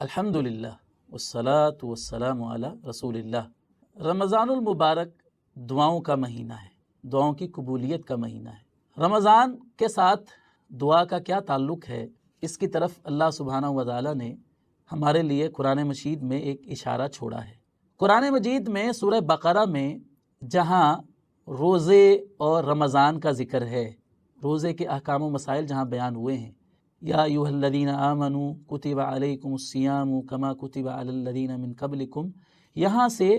الحمدللہ والصلاة والسلام علی رسول اللہ۔ رمضان المبارک دعاؤں کا مہینہ ہے، دعاؤں کی قبولیت کا مہینہ ہے۔ رمضان کے ساتھ دعا کا کیا تعلق ہے، اس کی طرف اللہ سبحانہ و تعالی نے ہمارے لیے قرآن مجید میں ایک اشارہ چھوڑا ہے۔ قرآن مجید میں سورہ بقرہ میں جہاں روزے اور رمضان کا ذکر ہے، روزے کے احکام و مسائل جہاں بیان ہوئے ہیں، یا ایھا الذین آمنوا کتب علیکم الصیام کما کتب علی الذین من قبلکم، یہاں سے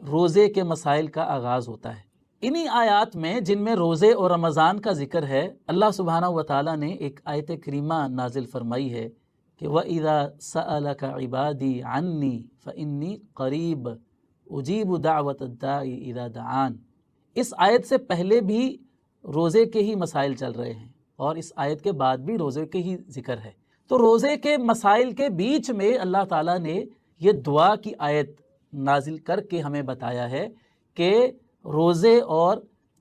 روزے کے مسائل کا آغاز ہوتا ہے۔ انہی آیات میں جن میں روزے اور رمضان کا ذکر ہے، اللہ سبحانہ و تعالیٰ نے ایک آیت کریمہ نازل فرمائی ہے کہ وَإِذَا سَأَلَكَ عِبَادِي عَنِّي فَإِنِّي قَرِيبٌ أُجِيبُ دَعْوَةَ الدَّاعِ إِذَا دَعَانِ۔ اس آیت سے پہلے بھی روزے کے ہی مسائل چل رہے ہیں اور اس آیت کے بعد بھی روزے کے ہی ذکر ہے۔ تو روزے کے مسائل کے بیچ میں اللہ تعالیٰ نے یہ دعا کی آیت نازل کر کے ہمیں بتایا ہے کہ روزے اور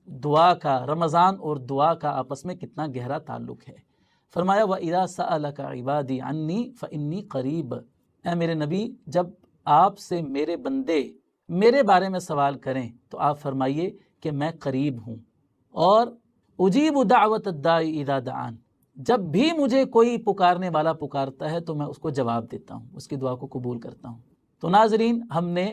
دعا کا، رمضان اور دعا کا آپس میں کتنا گہرا تعلق ہے۔ فرمایا وَإِذَا سَأَلَكَ عِبَادِي عَنِّي فَإِنِّي قَرِيبٌ، اے میرے نبی جب آپ سے میرے بندے میرے بارے میں سوال کریں تو آپ فرمائیے کہ میں قریب ہوں، اور اجیب دعوت الداعی اذا دعان، جب بھی مجھے کوئی پکارنے والا پکارتا ہے تو میں اس کو جواب دیتا ہوں، اس کی دعا کو قبول کرتا ہوں۔ تو ناظرین، ہم نے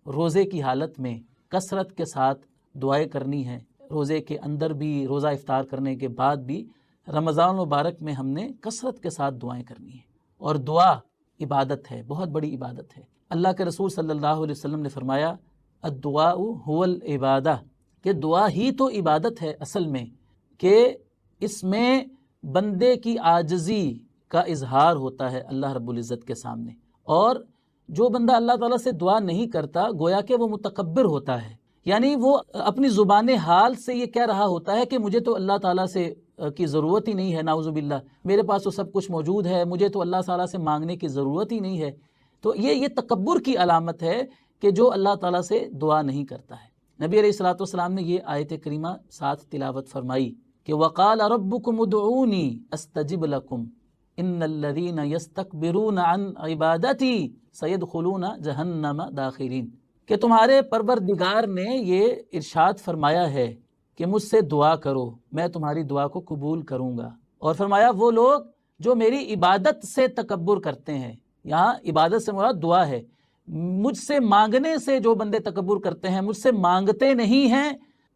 روزے کی حالت میں کثرت کے ساتھ دعائیں کرنی ہے، روزے کے اندر بھی، روزہ افطار کرنے کے بعد بھی، رمضان المبارک میں ہم نے کثرت کے ساتھ دعائیں کرنی ہیں۔ اور دعا عبادت ہے، بہت بڑی عبادت ہے۔ اللہ کے رسول صلی اللہ علیہ وسلم نے فرمایا الدعاء هو العبادہ، کہ دعا ہی تو عبادت ہے اصل میں، کہ اس میں بندے کی عاجزی کا اظہار ہوتا ہے اللہ رب العزت کے سامنے، اور جو بندہ اللہ تعالیٰ سے دعا نہیں کرتا گویا کہ وہ متکبر ہوتا ہے، یعنی وہ اپنی زبان حال سے یہ کہہ رہا ہوتا ہے کہ مجھے تو اللہ تعالیٰ سے کی ضرورت ہی نہیں ہے، نعوذ باللہ، میرے پاس تو سب کچھ موجود ہے، مجھے تو اللہ تعالیٰ سے مانگنے کی ضرورت ہی نہیں ہے۔ تو یہ تکبر کی علامت ہے کہ جو اللہ تعالیٰ سے دعا نہیں کرتا ہے۔ نبی علیہ الصلوۃ والسلام نے یہ آیت کریمہ ساتھ تلاوت فرمائی کہ وَقَالَ رَبُّكُمُ ادْعُونِي أَسْتَجِبْ لَكُمْ إِنَّ الَّذِينَ يَسْتَكْبِرُونَ عَنْ عِبَادَتِي سَيَدْخُلُونَ جَهَنَّمَ دَاخِرِينَ، کہ تمہارے پروردگار نے یہ ارشاد فرمایا ہے کہ مجھ سے دعا کرو، میں تمہاری دعا کو قبول کروں گا۔ اور فرمایا وہ لوگ جو میری عبادت سے تکبر کرتے ہیں، یہاں عبادت سے مراد دعا ہے، مجھ سے مانگنے سے جو بندے تکبر کرتے ہیں، مجھ سے مانگتے نہیں ہیں،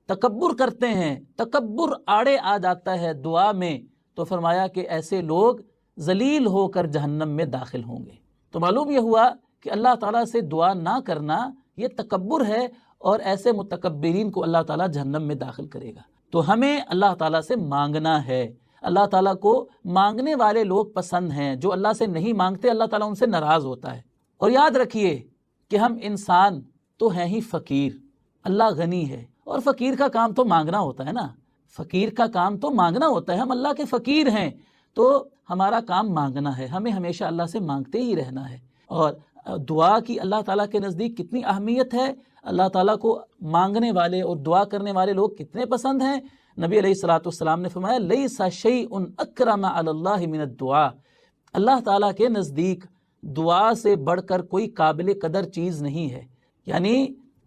تکبر کرتے ہیں، تکبر آڑے آ جاتا ہے دعا میں، تو فرمایا کہ ایسے لوگ ذلیل ہو کر جہنم میں داخل ہوں گے۔ تو معلوم یہ ہوا کہ اللہ تعالیٰ سے دعا نہ کرنا یہ تکبر ہے، اور ایسے متکبرین کو اللہ تعالیٰ جہنم میں داخل کرے گا۔ تو ہمیں اللہ تعالیٰ سے مانگنا ہے، اللہ تعالیٰ کو مانگنے والے لوگ پسند ہیں، جو اللہ سے نہیں مانگتے اللہ تعالیٰ ان سے ناراض ہوتا ہے۔ اور یاد رکھیے کہ ہم انسان تو ہیں ہی فقیر، اللہ غنی ہے، اور فقیر کا کام تو مانگنا ہوتا ہے نا، فقیر کا کام تو مانگنا ہوتا ہے، ہم اللہ کے فقیر ہیں، تو ہمارا کام مانگنا ہے، ہمیں ہمیشہ اللہ سے مانگتے ہی رہنا ہے۔ اور دعا کی اللہ تعالیٰ کے نزدیک کتنی اہمیت ہے، اللہ تعالیٰ کو مانگنے والے اور دعا کرنے والے لوگ کتنے پسند ہیں۔ نبی علیہ الصلوۃ والسلام نے فرمایا لیس شیء اکرم علی اللہ من الدعاء، اللہ تعالیٰ کے نزدیک دعا سے بڑھ کر کوئی قابل قدر چیز نہیں ہے، یعنی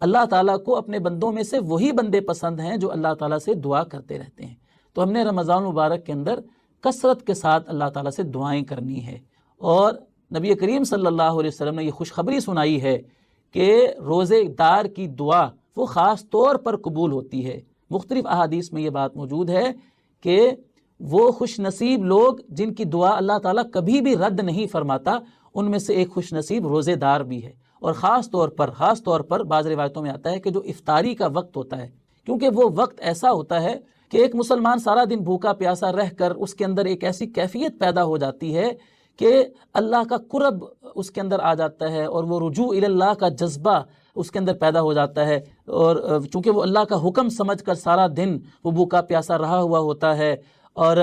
اللہ تعالیٰ کو اپنے بندوں میں سے وہی بندے پسند ہیں جو اللہ تعالیٰ سے دعا کرتے رہتے ہیں۔ تو ہم نے رمضان مبارک کے اندر کثرت کے ساتھ اللہ تعالیٰ سے دعائیں کرنی ہے، اور نبی کریم صلی اللہ علیہ وسلم نے یہ خوشخبری سنائی ہے کہ روزے دار کی دعا وہ خاص طور پر قبول ہوتی ہے۔ مختلف احادیث میں یہ بات موجود ہے کہ وہ خوش نصیب لوگ جن کی دعا اللہ تعالیٰ کبھی بھی رد نہیں فرماتا، ان میں سے ایک خوش نصیب روزے دار بھی ہے۔ اور خاص طور پر بعض روایتوں میں آتا ہے کہ جو افطاری کا وقت ہوتا ہے، کیونکہ وہ وقت ایسا ہوتا ہے کہ ایک مسلمان سارا دن بھوکا پیاسا رہ کر اس کے اندر ایک ایسی کیفیت پیدا ہو جاتی ہے کہ اللہ کا قرب اس کے اندر آ جاتا ہے، اور وہ رجوع الی اللہ کا جذبہ اس کے اندر پیدا ہو جاتا ہے، اور چونکہ وہ اللہ کا حکم سمجھ کر سارا دن وہ بھوکا پیاسا رہا ہوا ہوتا ہے، اور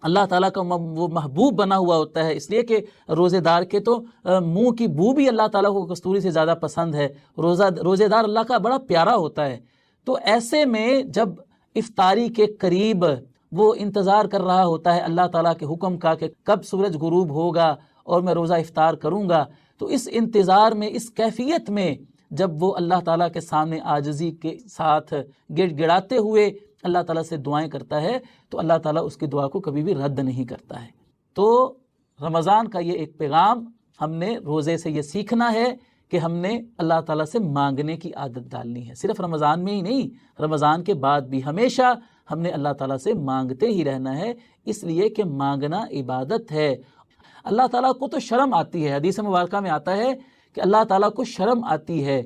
اللہ تعالیٰ کا وہ محبوب بنا ہوا ہوتا ہے، اس لیے کہ روزے دار کے تو منہ کی بو بھی اللہ تعالیٰ کو کستوری سے زیادہ پسند ہے، روزے دار اللہ کا بڑا پیارا ہوتا ہے۔ تو ایسے میں جب افطاری کے قریب وہ انتظار کر رہا ہوتا ہے اللہ تعالیٰ کے حکم کا کہ کب سورج غروب ہوگا اور میں روزہ افطار کروں گا، تو اس انتظار میں، اس کیفیت میں جب وہ اللہ تعالیٰ کے سامنے عاجزی کے ساتھ گڑ گڑاتے ہوئے اللہ تعالیٰ سے دعائیں کرتا ہے، تو اللہ تعالیٰ اس کی دعا کو کبھی بھی رد نہیں کرتا ہے۔ تو رمضان کا یہ ایک پیغام، ہم نے روزے سے یہ سیکھنا ہے کہ ہم نے اللہ تعالیٰ سے مانگنے کی عادت ڈالنی ہے، صرف رمضان میں ہی نہیں، رمضان کے بعد بھی ہمیشہ ہم نے اللہ تعالیٰ سے مانگتے ہی رہنا ہے، اس لیے کہ مانگنا عبادت ہے۔ اللہ تعالیٰ کو تو شرم آتی ہے، حدیث مبارکہ میں آتا ہے کہ اللہ تعالیٰ کو شرم آتی ہے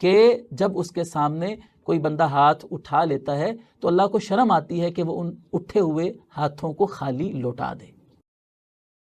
کہ جب اس کے سامنے کوئی بندہ ہاتھ اٹھا لیتا ہے تو اللہ کو شرم آتی ہے کہ وہ ان اٹھے ہوئے ہاتھوں کو خالی لوٹا دے۔